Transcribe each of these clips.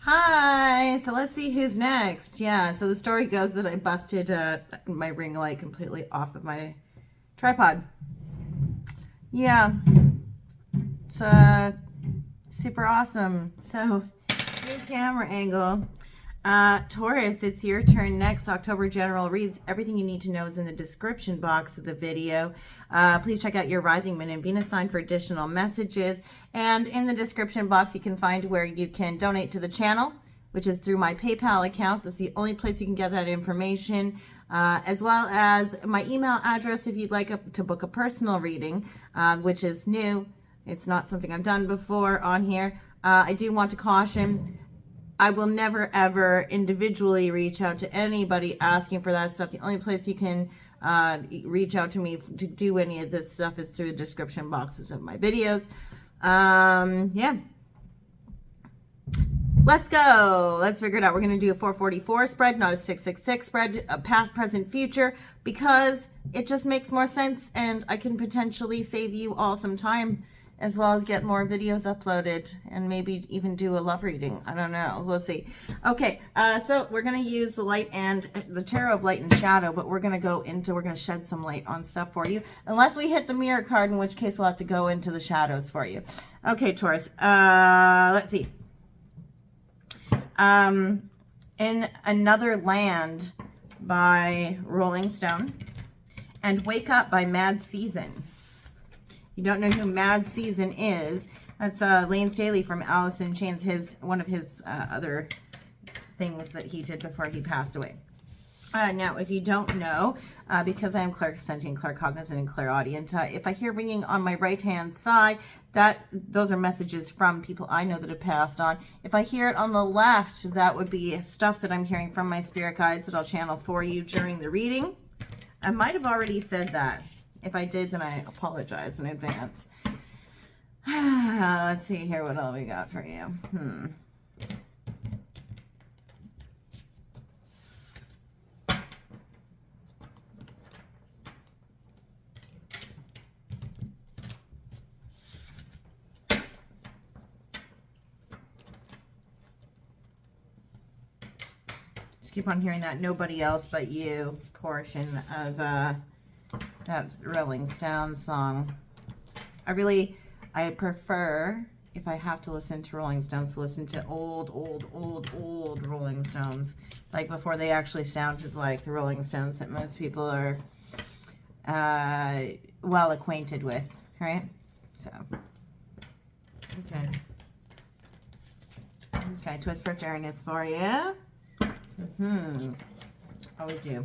Hi, so let's see who's next. Yeah, so the story goes that I busted my ring light completely off of my tripod. Yeah, it's super awesome. So, new camera angle. Taurus, it's your turn next. October General Reads. Everything you need to know is in the description box of the video. Please check out your Rising Moon and Venus sign for additional messages. And in the description box, you can find where you can donate to the channel, which is through my PayPal account. That's the only place you can get that information, as well as my email address if you'd like to book a personal reading, which is new. It's not something I've done before on here. I do want to caution, I will never ever individually reach out to anybody asking for that stuff. The only place you can reach out to me to do any of this stuff is through the description boxes of my videos. Yeah. Let's go. Let's figure it out. We're going to do a 444 spread, not a 666 spread, a past, present, future, because it just makes more sense and I can potentially save you all some time, as well as get more videos uploaded and maybe even do a love reading. I don't know. We'll see. Okay, so we're going to use the light and the tarot of light and shadow, but we're going to shed some light on stuff for you, unless we hit the mirror card, in which case we'll have to go into the shadows for you. Okay, Taurus, let's see. In Another Land by Rolling Stone and Wake Up by Mad Season. You don't know who Mad Season is? That's Lane Staley from Alice in Chains, one of his other things that he did before he passed away. Now, if you don't know, because I am clairsentient, claircognizant, and clairaudient, if I hear ringing on my right-hand side, those are messages from people I know that have passed on. If I hear it on the left, that would be stuff that I'm hearing from my spirit guides that I'll channel for you during the reading. I might have already said that. If I did, then I apologize in advance. Let's see here what all we got for you. Just keep on hearing that nobody else but you portion of that Rolling Stone song. I prefer, if I have to listen to Rolling Stones, to listen to old Rolling Stones, like before they actually sounded like the Rolling Stones that most people are well acquainted with, right? So, okay, twist for fairness for you. Always do.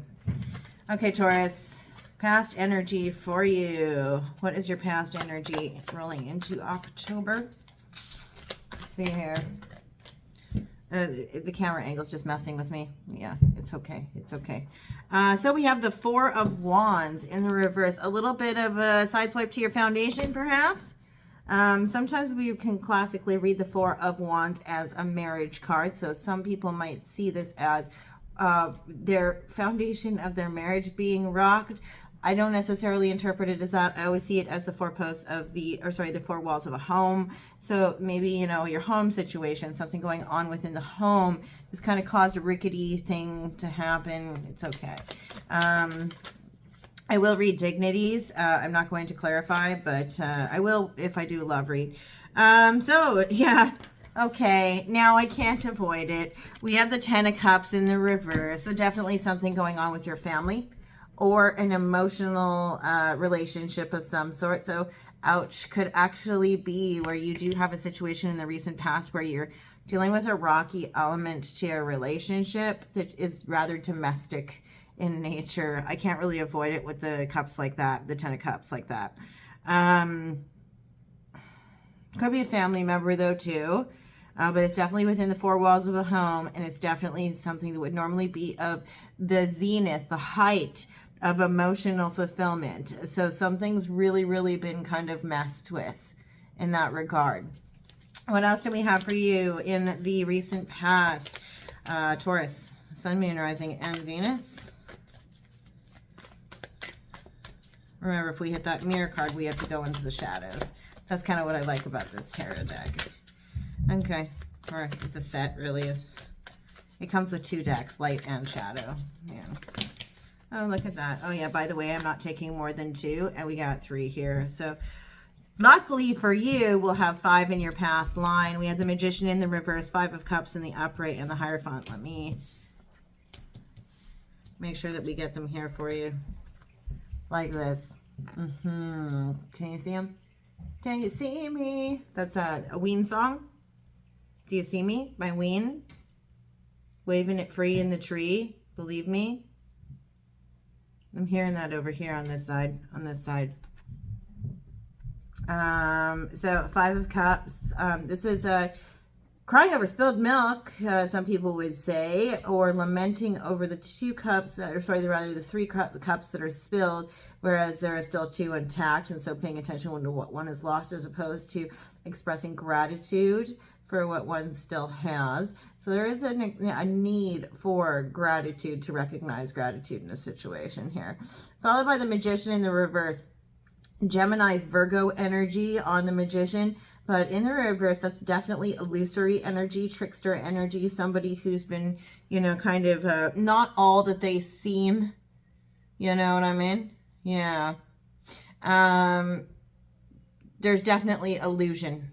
Okay, Taurus. Past energy for you. What is your past energy rolling into October? Let's see here. The camera angle's just messing with me. Yeah, it's okay. It's okay. So we have the Four of Wands in the reverse. A little bit of a sideswipe to your foundation, perhaps. Sometimes we can classically read the Four of Wands as a marriage card. So some people might see this as their foundation of their marriage being rocked. I don't necessarily interpret it as that. I always see it as the four posts of the four walls of a home. So maybe, your home situation, something going on within the home, has kind of caused a rickety thing to happen. It's okay. I will read dignities. I'm not going to clarify, but I will if I do love read. So, yeah. Okay, now I can't avoid it. We have the Ten of Cups in the reverse, so definitely something going on with your family or an emotional relationship of some sort. So, ouch, could actually be where you do have a situation in the recent past where you're dealing with a rocky element to your relationship that is rather domestic in nature. I can't really avoid it with the cups like that, the Ten of Cups like that. Could be a family member though too. But it's definitely within the four walls of a home, and it's definitely something that would normally be of the zenith, the height of emotional fulfillment. So something's really, really been kind of messed with in that regard. What else do we have for you in the recent past? Taurus, Sun, Moon, Rising, and Venus. Remember, if we hit that mirror card, we have to go into the shadows. That's kind of what I like about this tarot deck. Okay. Or it's a set, really. It comes with 2 decks, light and shadow. Yeah. Oh, look at that. Oh, yeah, by the way, I'm not taking more than 2, and we got 3 here. So, luckily for you, we'll have 5 in your past line. We have the Magician in the reverse, 5 of Cups in the upright, and the Hierophant. Let me make sure that we get them here for you. Like this. Can you see them? Can you see me? That's a Ween song. Do you see me? My Ween. Waving it free in the tree. Believe me. I'm hearing that over here on this side. On this side. So 5 of Cups. This is crying over spilled milk, some people would say, or lamenting over the 2 cups, or sorry, rather the 3 cups that are spilled, whereas there are still 2 intact, and so paying attention to what one is lost as opposed to expressing gratitude for what one still has. So there is a need for gratitude, to recognize gratitude in a situation here. Followed by the Magician in the reverse. Gemini, Virgo energy on the Magician. But in the reverse, that's definitely illusory energy, trickster energy, somebody who's been, you know, kind of not all that they seem. You know what I mean? Yeah. There's definitely illusion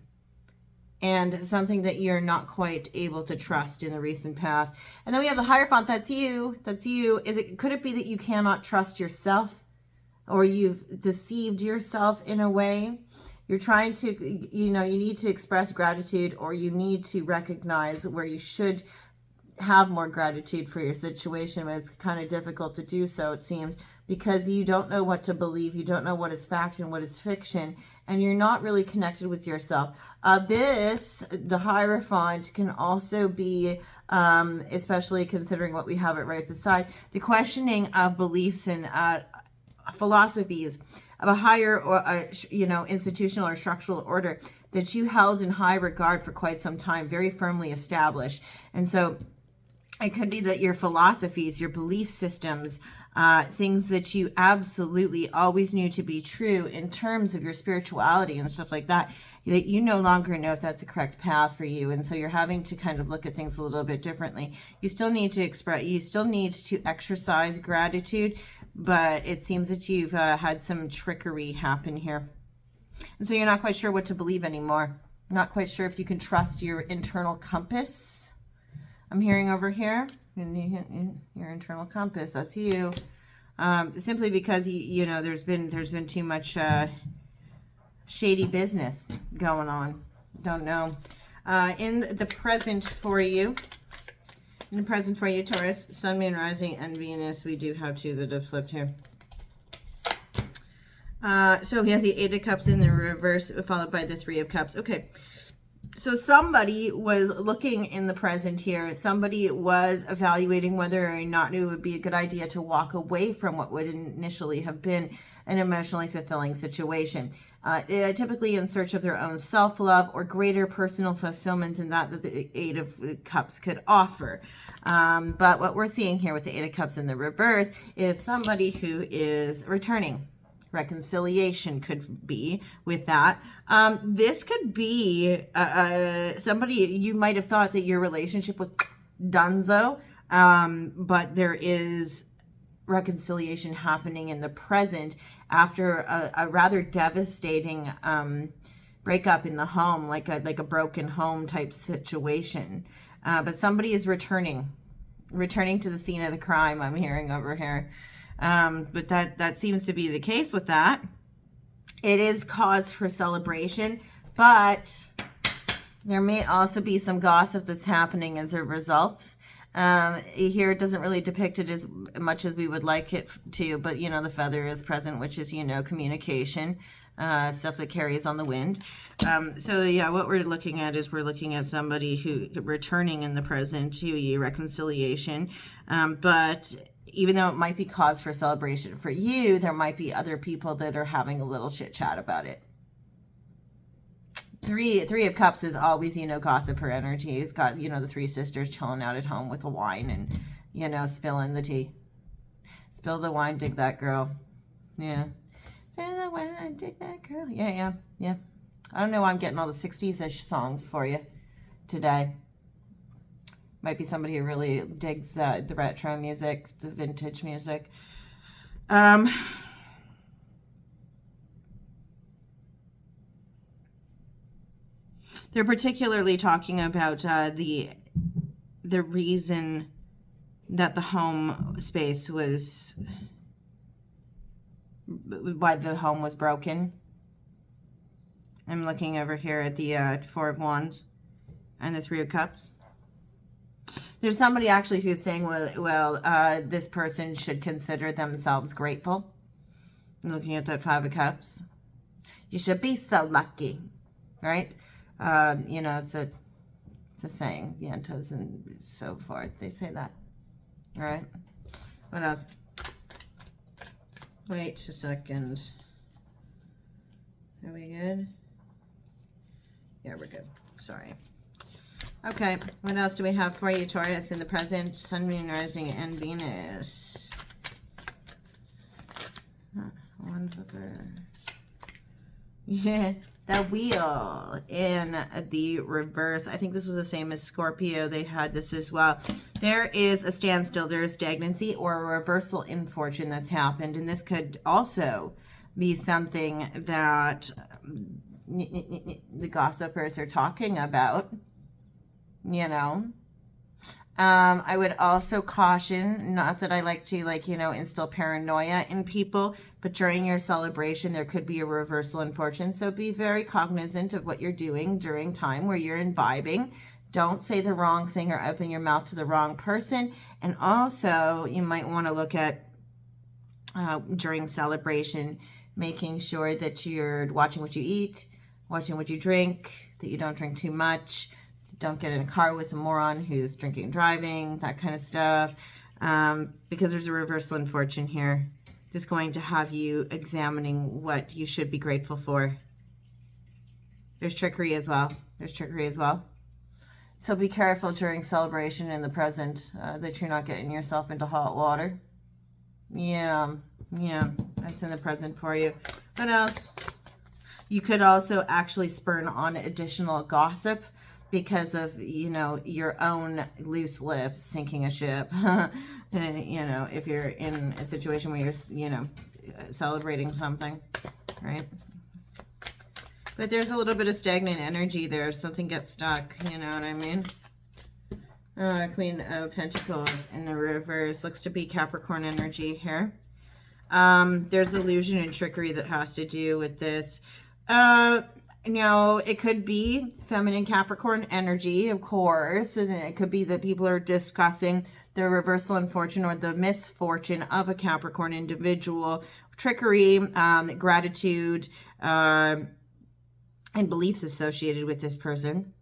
and something that you're not quite able to trust in the recent past. And then we have the Hierophant. That's you. That's you. Could it be that you cannot trust yourself, or you've deceived yourself in a way? You're trying to, you know, you need to express gratitude, or you need to recognize where you should have more gratitude for your situation, but it's kind of difficult to do so, it seems, because you don't know what to believe. You don't know what is fact and what is fiction, and you're not really connected with yourself. The Hierophant, can also be, especially considering what we have it right beside, the questioning of beliefs and philosophies of a higher, or you know, institutional or structural order that you held in high regard for quite some time, very firmly established. And so it could be that your philosophies, your belief systems, things that you absolutely always knew to be true in terms of your spirituality and stuff like that, that you no longer know if that's the correct path for you. And so you're having to kind of look at things a little bit differently. You still need to exercise gratitude, but it seems that you've had some trickery happen here. And so you're not quite sure what to believe anymore. Not quite sure if you can trust your internal compass. I'm hearing over here, your internal compass, that's you. Simply because, you know, there's been too much shady business going on. Don't know. In the present for you, Taurus, Sun, Moon, Rising, and Venus, we do have 2 that have flipped here. So we have the 8 of Cups in the reverse, followed by the 3 of Cups. Okay. So somebody was looking in the present here. Somebody was evaluating whether or not it would be a good idea to walk away from what would initially have been an emotionally fulfilling situation. Typically in search of their own self-love or greater personal fulfillment than that the 8 of Cups could offer. But what we're seeing here with the 8 of Cups in the reverse is somebody who is returning. Reconciliation could be with that. This could be somebody you might have thought that your relationship was donezo, but there is reconciliation happening in the present after a rather devastating breakup in the home, like a broken home type situation. But somebody is returning to the scene of the crime, I'm hearing over here. But that seems to be the case with that. It is cause for celebration, but there may also be some gossip that's happening as a result. Here it doesn't really depict it as much as we would like it to, but you know, the feather is present, which is, you know, communication, stuff that carries on the wind. So yeah, what we're looking at is somebody who returning in the present to you, reconciliation, but even though it might be cause for celebration for you, there might be other people that are having a little chit chat about it. Three of Cups is always, you know, gossiper energy. It's got, you know, the 3 sisters chilling out at home with a wine and, you know, spilling the tea. Spill the wine, dig that girl. Yeah. Spill the wine, dig that girl. Yeah. I don't know why I'm getting all the 60s-ish songs for you today. Might be somebody who really digs the retro music, the vintage music. They're particularly talking about the reason that the home space was, why the home was broken. I'm looking over here at the Four of Wands and the Three of Cups. There's somebody actually who's saying, well, this person should consider themselves grateful. I'm looking at that Five of Cups. You should be so lucky, right? You know, it's a saying, Yantas and so forth. They say that, all right? What else? Wait a second. Are we good? Yeah, we're good. Sorry. Okay, what else do we have for you, Taurus, in the present? Sun, Moon, Rising, and Venus. One flipper. Yeah, the wheel in the reverse. I think this was the same as Scorpio. They had this as well. There is a standstill. There is stagnancy or a reversal in fortune that's happened. And this could also be something that the gossipers are talking about. You know, I would also caution, not that I like to, like, you know, instill paranoia in people, but during your celebration, there could be a reversal in fortune. So be very cognizant of what you're doing during time where you're imbibing. Don't say the wrong thing or open your mouth to the wrong person. And also, you might want to look at, during celebration, making sure that you're watching what you eat, watching what you drink, that you don't drink too much. Don't get in a car with a moron who's drinking and driving, that kind of stuff, because there's a reversal in fortune here. Just going to have you examining what you should be grateful for. There's trickery as well. There's trickery as well. So be careful during celebration in the present that you're not getting yourself into hot water. Yeah, that's in the present for you. What else? You could also actually spurn on additional gossip because of, you know, your own loose lips sinking a ship. You know, if you're in a situation where you're, you know, celebrating something, right? But there's a little bit of stagnant energy there. Something gets stuck, you know what I mean? Queen of Pentacles in the reverse. Looks to be Capricorn energy here. There's illusion and trickery that has to do with this. No, it could be feminine Capricorn energy, of course. And it could be that people are discussing the reversal in fortune or the misfortune of a Capricorn individual. Trickery, gratitude, and beliefs associated with this person.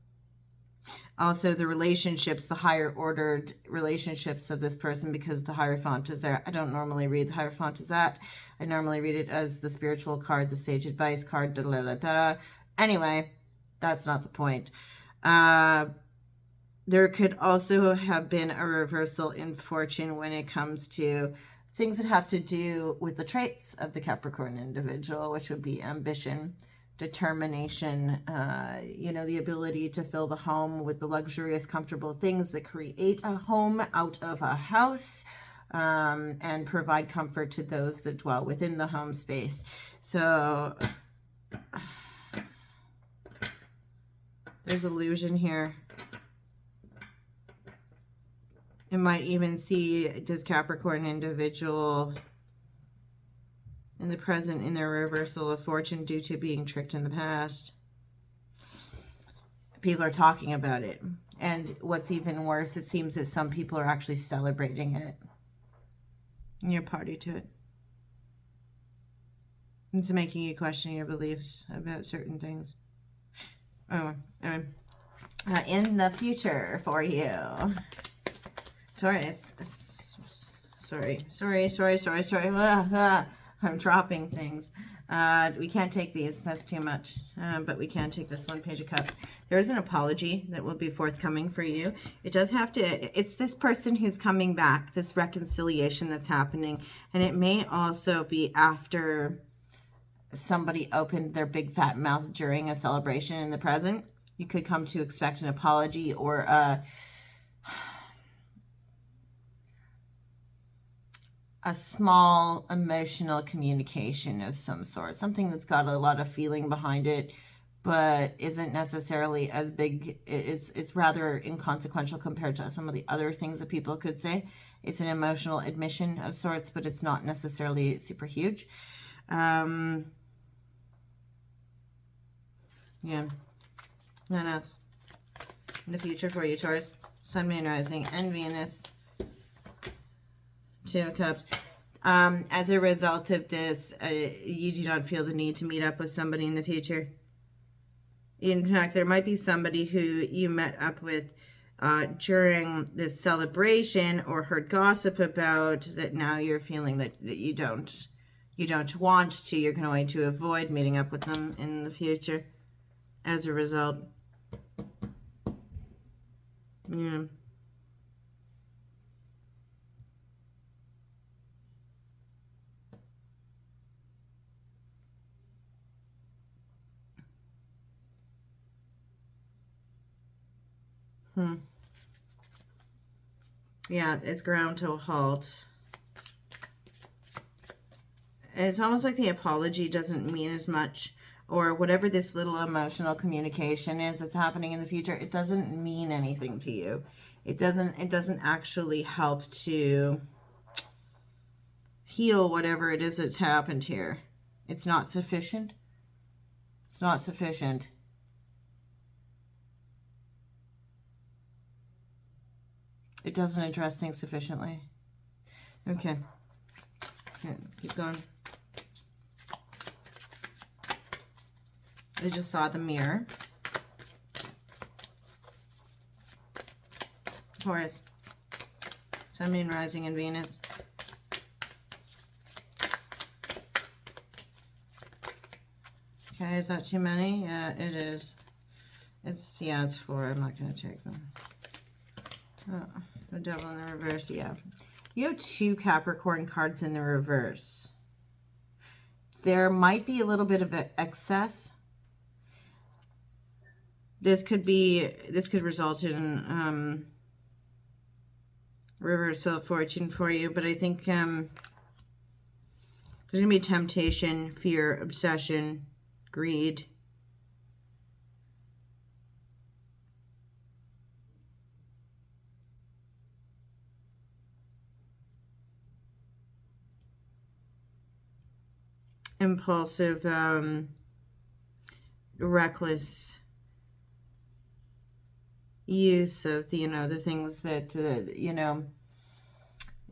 Also, the relationships, the higher ordered relationships of this person, because the Hierophant is there. I don't normally read the Hierophant as that. I normally read it as the spiritual card, the sage advice card, da da da da. Anyway, that's not the point. There could also have been a reversal in fortune when it comes to things that have to do with the traits of the Capricorn individual, which would be ambition, determination, you know, the ability to fill the home with the luxurious, comfortable things that create a home out of a house, and provide comfort to those that dwell within the home space. So there's illusion here. You might even see this Capricorn individual in the present in their reversal of fortune due to being tricked in the past. People are talking about it. And what's even worse, it seems that some people are actually celebrating it. And you're party to it. It's making you question your beliefs about certain things. Oh, in the future for you. Taurus. Sorry. I'm dropping things. We can't take these. That's too much. But we can take this one, Page of Cups. There's an apology that will be forthcoming for you. It does have to, it's this person who's coming back, this reconciliation that's happening. And it may also be after somebody opened their big fat mouth during a celebration in the present. You could come to expect an apology or a small emotional communication of some sort, something that's got a lot of feeling behind it, but isn't necessarily as big. It's rather inconsequential compared to some of the other things that people could say. It's an emotional admission of sorts, but it's not necessarily super huge. Yeah. What else? In the future for you, Taurus. Sun, Moon, Rising, and Venus. Two of Cups. As a result of this, you do not feel the need to meet up with somebody in the future. In fact, there might be somebody who you met up with during this celebration or heard gossip about that now you're feeling that you don't want to. You're going to avoid meeting up with them in the future as a result. Yeah. Yeah, it's ground to a halt. It's almost like the apology doesn't mean as much, or whatever this little emotional communication is that's happening in the future, it doesn't mean anything to you. It doesn't actually help to heal whatever it is that's happened here. It's not sufficient. It's not sufficient. It doesn't address things sufficiently. Okay. Keep going. I just saw the mirror. Taurus. Sun, Moon, Rising, and Venus. Okay, is that too many? Yeah, it is. It's 4. I'm not going to take them. Oh, the Devil in the reverse, yeah. You have 2 Capricorn cards in the reverse. There might be a little bit of excess. This could result in reversal of fortune for you, but I think there's going to be temptation, fear, obsession, greed. Impulsive, reckless use of the things that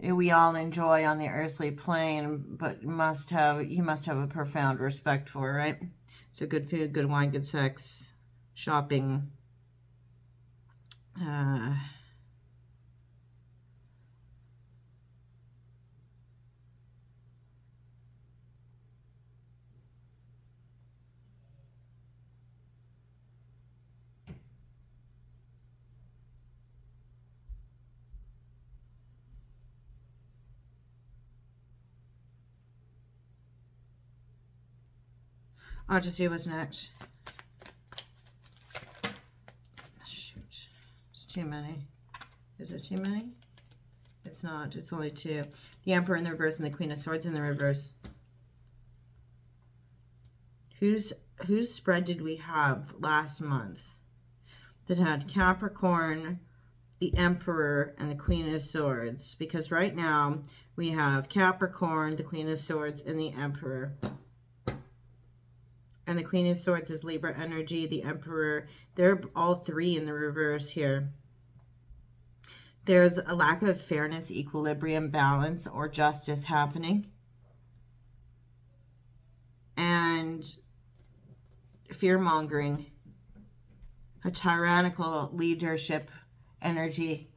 we all enjoy on the earthly plane, but you must have a profound respect for, right? So good food, good wine, good sex, shopping, I'll just see what's next. Shoot. It's too many. Is it too many? It's not. It's only 2. The Emperor in the reverse and the Queen of Swords in the reverse. Whose spread did we have last month that had Capricorn, the Emperor, and the Queen of Swords? Because right now we have Capricorn, the Queen of Swords, and the Emperor. And the Queen of Swords is Libra energy. The Emperor, they're all 3 in the reverse here. There's a lack of fairness, equilibrium, balance, or justice happening. And fear-mongering. A tyrannical leadership energy.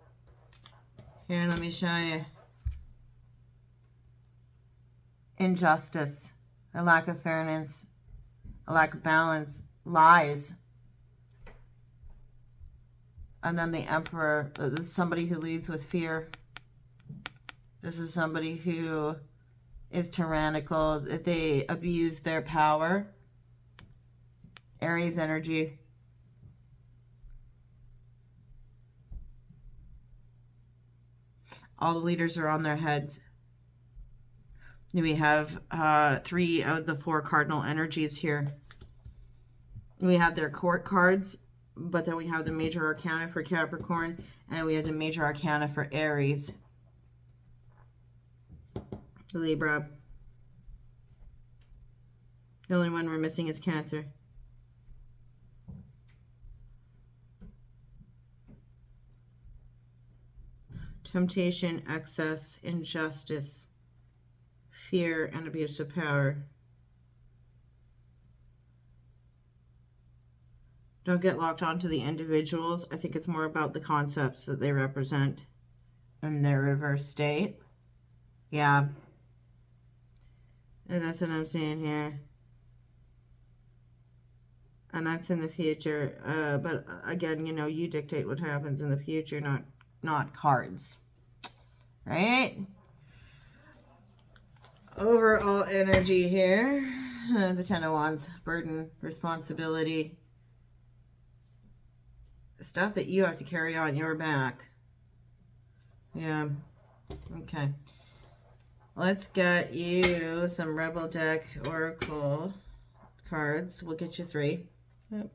Here, let me show you. Injustice. A lack of fairness. A lack of balance, lies. And then the Emperor, this is somebody who leads with fear. This is somebody who is tyrannical. They abuse their power. Aries energy. All the leaders are on their heads. We have 3 of the 4 cardinal energies here. We have their court cards, but then we have the major arcana for Capricorn, and we have the major arcana for Aries. Libra. The only one we're missing is Cancer. Temptation, excess, injustice, fear, and abuse of power. Don't get locked onto the individuals. I think it's more about the concepts that they represent in their reverse state. Yeah. And that's what I'm saying here. And that's in the future. But again, you know, you dictate what happens in the future, not cards. Right? Overall energy here. The Ten of Wands. Burden, responsibility. Stuff that you have to carry on your back. Yeah. Okay. Let's get you some Rebel Deck Oracle cards. We'll get you 3. Yep.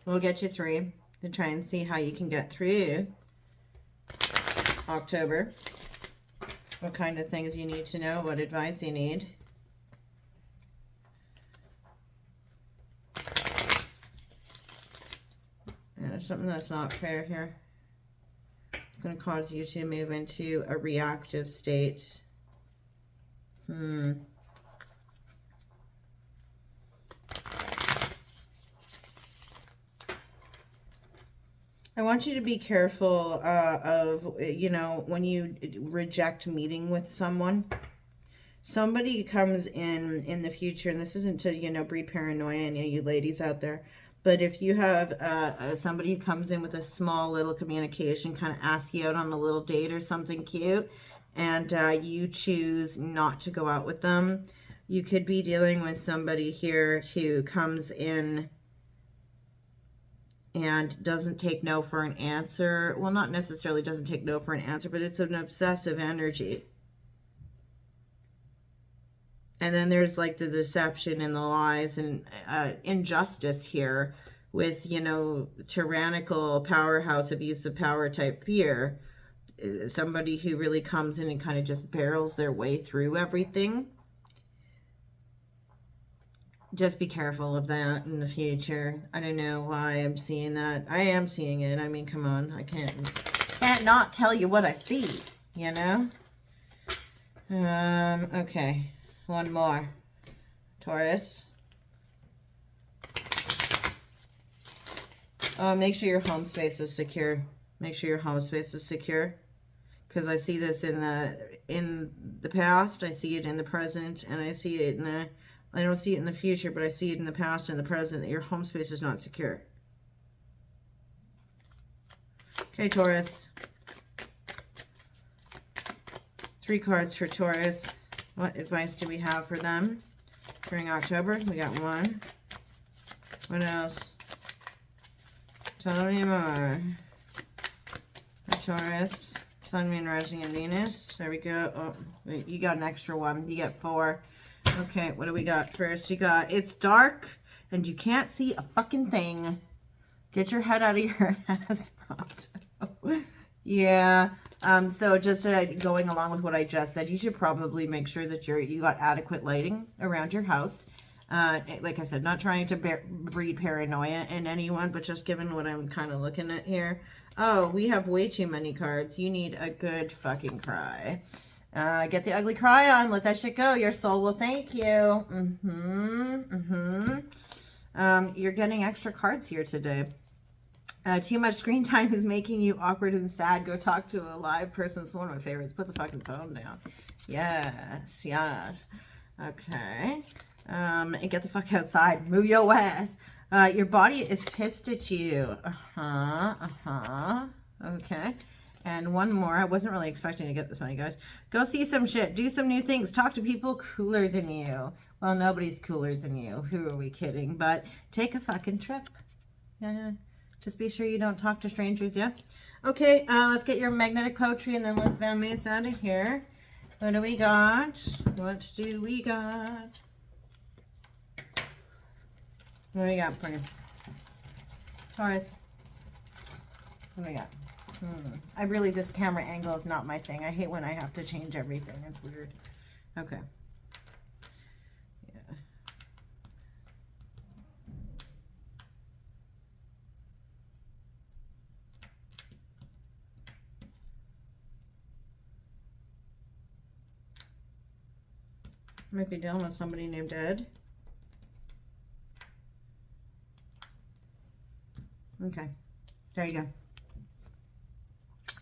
We'll get you 3 to try and see how you can get through October. What kind of things you need to know, what advice you need. There's something that's not fair here. It's going to cause you to move into a reactive state. I want you to be careful of, you know, when you reject meeting with someone. Somebody comes in the future, and this isn't to, you know, breed paranoia in you ladies out there. But if you have somebody who comes in with a small little communication, kind of asks you out on a little date or something cute, and you choose not to go out with them, you could be dealing with somebody here who comes in and doesn't take no for an answer. Well, not necessarily doesn't take no for an answer, but it's an obsessive energy. And then there's like the deception and the lies and injustice here with, you know, tyrannical powerhouse, abuse of power type fear. Somebody who really comes in and kind of just barrels their way through everything. Just be careful of that in the future. I don't know why I'm seeing that. I am seeing it. I mean, come on. I can't not tell you what I see, you know? Okay. One more. Taurus. Make sure your home space is secure. Make sure your home space is secure. Because I see this in the past, I see it in the present, and I see it in the... I don't see it in the future, but I see it in the past and the present, that your home space is not secure. Okay, Taurus. 3 cards for Taurus. What advice do we have for them during October? We got 1. What else? Tell me more. Taurus. Sun, Moon, Rising, and Venus. There we go. Oh, wait, you got an extra 1. You get 4. Okay, what do we got first? We got, it's dark and you can't see a fucking thing. Get your head out of your ass. Yeah. So just going along with what I just said, you should probably make sure that you got adequate lighting around your house. Like I said, not trying to breed paranoia in anyone, but just given what I'm kind of looking at here. Oh, we have way too many cards. You need a good fucking cry. Get the ugly cry on. Let that shit go. Your soul will thank you. You're getting extra cards here today. Too much screen time is making you awkward and sad. Go talk to a live person. It's one of my favorites. Put the fucking phone down. Yes, yes. Okay. And get the fuck outside. Move your ass. Your body is pissed at you. Okay. And one more. I wasn't really expecting to get this many, guys. Go see some shit. Do some new things. Talk to people cooler than you. Well, nobody's cooler than you. Who are we kidding? But take a fucking trip. Yeah. Just be sure you don't talk to strangers, yeah? Okay, let's get your magnetic poetry and then let's vamoose out of here. What do we got? What do we got? What do we got for you? Taurus. What do we got? I really, this camera angle is not my thing. I hate when I have to change everything. It's weird. Okay. Yeah. Might be dealing with somebody named Ed. Okay. There you go.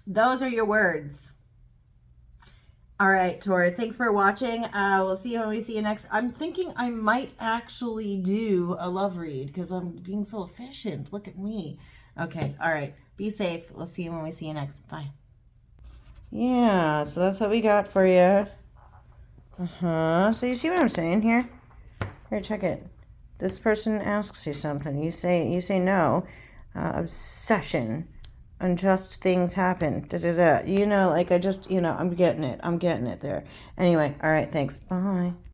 Those are your words. All right, Taurus, thanks for watching. We'll see you when we see you next. I'm thinking I might actually do a love read because I'm being so efficient. Look at me. Okay, all right. Be safe. We'll see you when we see you next. Bye. Yeah, so that's what we got for you. So you see what I'm saying here? Here, check it. This person asks you something. You say no. Obsession. Unjust things happen. You know, like I just, I'm getting it. I'm getting it there. Anyway, all right, thanks. Bye.